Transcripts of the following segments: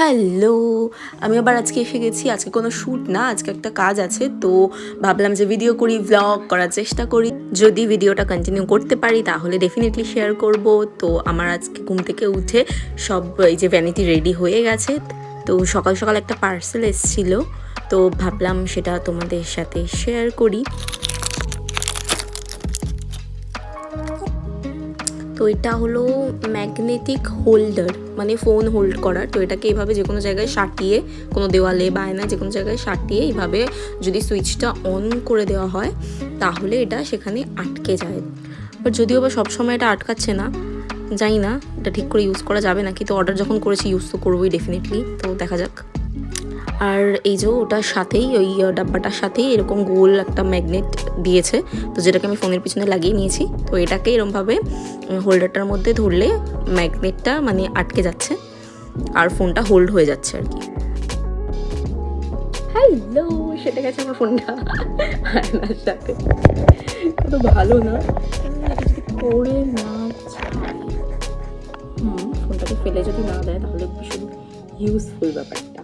Hello, আমি আবার আজকে এসে গেছি। আজকে কোনো শ্যুট না, আজকে একটা কাজ আছে, তো ভাবলাম যে ভিডিও করি, ভ্লগ করার চেষ্টা করি। যদি ভিডিওটা কন্টিনিউ করতে পারি তাহলে ডেফিনেটলি শেয়ার করব। তো আমার আজকে ঘুম থেকে উঠে সব এই যে ভ্যানিটি রেডি হয়ে গেছে। তো সকাল সকাল একটা পার্সেল এসেছিল, তো ভাবলাম সেটা তোমাদের সাথে শেয়ার করি। তো এটা হলো ম্যাগনেটিক হোল্ডার, মানে ফোন হোল্ড করার। তো এটাকে এইভাবে যে কোনো জায়গায় সাটিয়ে, কোনো দেওয়ালে বা আয়নায় যে কোনো জায়গায় সাটিয়ে এইভাবে যদি সুইচটা অন করে দেওয়া হয় তাহলে এটা সেখানে আটকে যায়। বাট যদিও বা সবসময় এটা আটকাচ্ছে না, জানি না এটা ঠিক করে ইউজ করা যাবে নাকি। তো অর্ডার যখন করেছি ইউজ তো করবোই ডেফিনেটলি, তো দেখা যাক। আর এই যে ওটার সাথেই, ওই ডাব্বাটার সাথেই এরকম গোল একটা ম্যাগনেট দিয়েছে, তো যেটাকে আমি ফোনের পিছনে লাগিয়ে নিয়েছি। তো এটাকে এরকমভাবে হোল্ডারটার মধ্যে ধরলে ম্যাগনেটটা মানে আটকে যাচ্ছে আর ফোনটা হোল্ড হয়ে যাচ্ছে আর কি। হ্যালো, সেটা গেছে আমার ফোনটা আয়নার সাথে। কত ভালো না যদি করে না ফোনটাকে ফেলে যদি না দেয় তাহলে ভীষণ ইউজফুল ব্যাপারটা।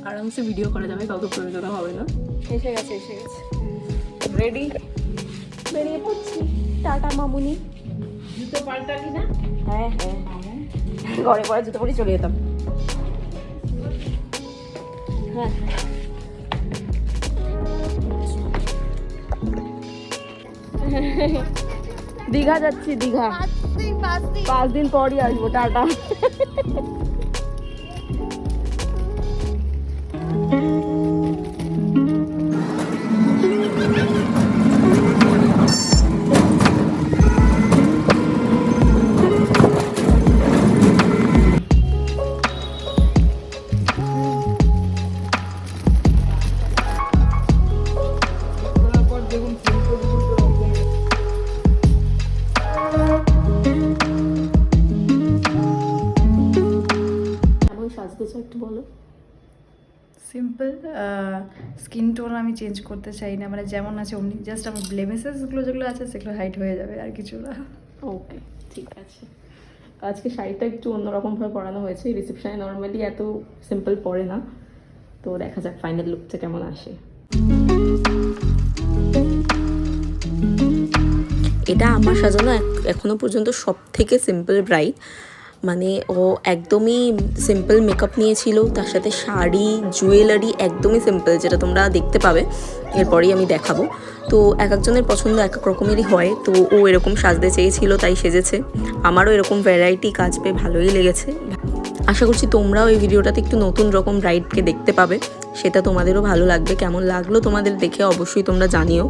আরামসে ভিডিও করা যাবে, কাউকে প্রয়োজন হবে না। এসে গেছে রেডি, বেরিয়ে পড়ছি। টাটা মামুনি। জুতো পাল্টালি না? হ্যাঁ, ঘরে পরে জুতো পরে চলে যেতাম। হ্যাঁ, দীঘা যাচ্ছি, দীঘা 5 দিন পরই আসবো। টাটা। একটু বলো। সিম্পল স্কিন টোন আমি চেঞ্জ করতে চাই না, মানে যেমন আছে অমনি। জাস্ট আমার ব্লেমিসেসগুলো যেগুলো আছে সেগুলো হাইট হয়ে যাবে, আর কিছু না। ওকে, ঠিক আছে। আজকে শাড়িটা একটু অন্যরকমভাবে পরানো হয়েছে। রিসেপশনে নর্মালি এত সিম্পল পরে না, তো দেখা যাক ফাইনাল লুকটা কেমন আসে। এটা আমার সাজানো এখনো পর্যন্ত সব থেকে সিম্পল ব্রাইড। মানে ও একদমই সিম্পল মেকআপ নিয়েছিল, তার সাথে শাড়ি, জুয়েলারি একদমই সিম্পল, যেটা তোমরা দেখতে পাবে এরপরেই আমি দেখাবো। তো এক একজনের পছন্দ এক এক রকমেরই হয়, তো ও এরকম সাজতে চেয়েছিল তাই সেজেছে। আমারও এরকম ভ্যারাইটি কাজ পেয়ে ভালোই লেগেছে। আশা করছি তোমরাও এই ভিডিওটাতে একটু নতুন রকম ব্রাইডকে দেখতে পাবে, সেটা তোমাদেরও ভালো লাগবে। কেমন লাগলো তোমাদের দেখে অবশ্যই তোমরা জানিও।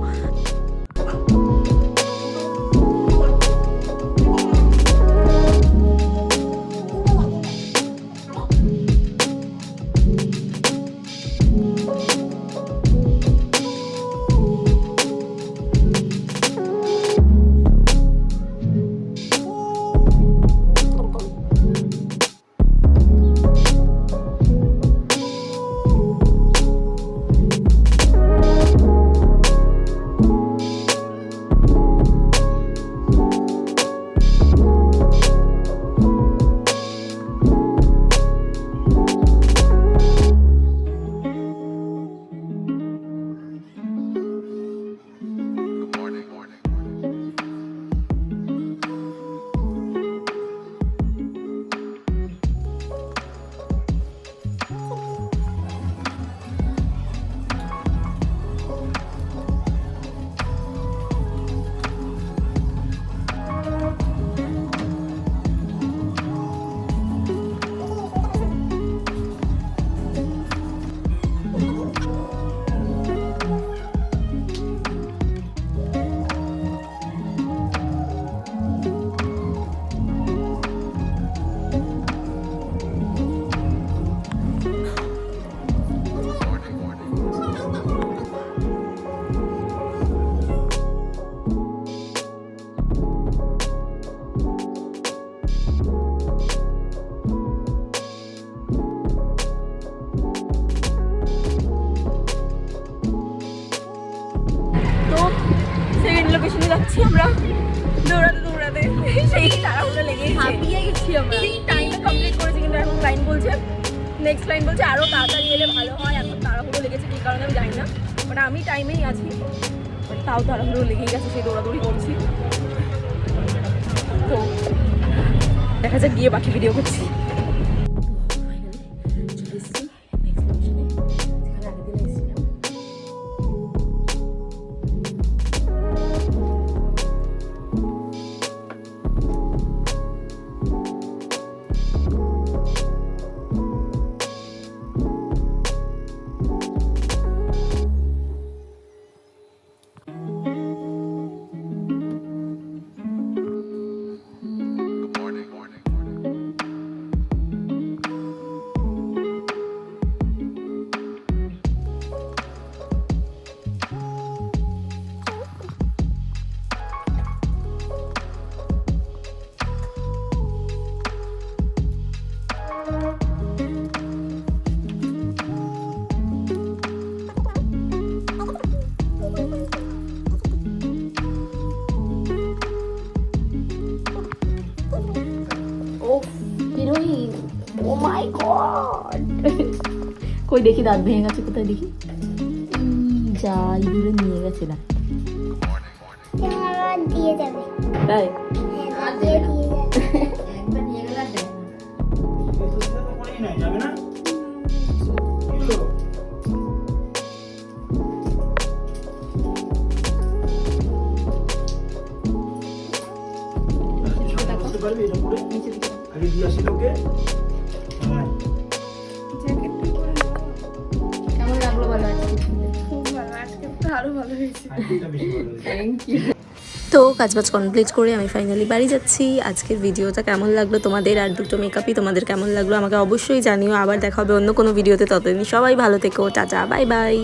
লোকেশনে যাচ্ছি আমরা দৌড়াতে দৌড়াতে, সেই তাড়াহুড়ো লেগেই হাঁপিয়ে গেছি আমরা। টাইম কমপ্লিট বলছে নেক্সট লাইন বলছে আরও তাড়াতাড়ি এলে ভালো হয়, এখন তাড়াহুড়ো লেগেছে কী কারণে আমি জানি না, বাট আমি টাইমেই আছি, বাট তাও তাড়াহুড়ো লেগেই গেছে, সেই দৌড়াদৌড়ি করছি। তো দেখা যাক গিয়ে বাকি ভিডিও করছি। চলে এসেছি নেক্সট অপশনে, যেখানে আগের দিন এসেছিলাম। হিরোইন, ও মাই গড, কই দেখি দাঁত ভেঙে গেছে, কোথায় দেখি, যা ইঁদুরে নিয়ে গেছে না, দিয়ে যাবে। তাই হ্যাঁ, দিয়ে যাবে। একবার নিয়ে গেলে আর দেয় না। যাবে না বুঝতে পারবি এটা পরে আগে দিয়ে আসি তোকে। কেমন লাগলো বলো আজকে? খুব ভালো, আজকে তো আরো ভালো হয়েছে। আজকেটা বেশি ভালো হয়েছে। Thank you. তো কাজবাজ কমপ্লিট করে আমি ফাইনালি বাড়ি যাচ্ছি। আজকের ভিডিওটা কেমন লাগলো তোমাদের, আর দুটো মেকআপই তোমাদের কেমন লাগলো আমাকে অবশ্যই জানিও। আবার দেখা হবে অন্য কোনো ভিডিওতে, ততদিন সবাই ভালো থেকো, টাটা, বাই বাই।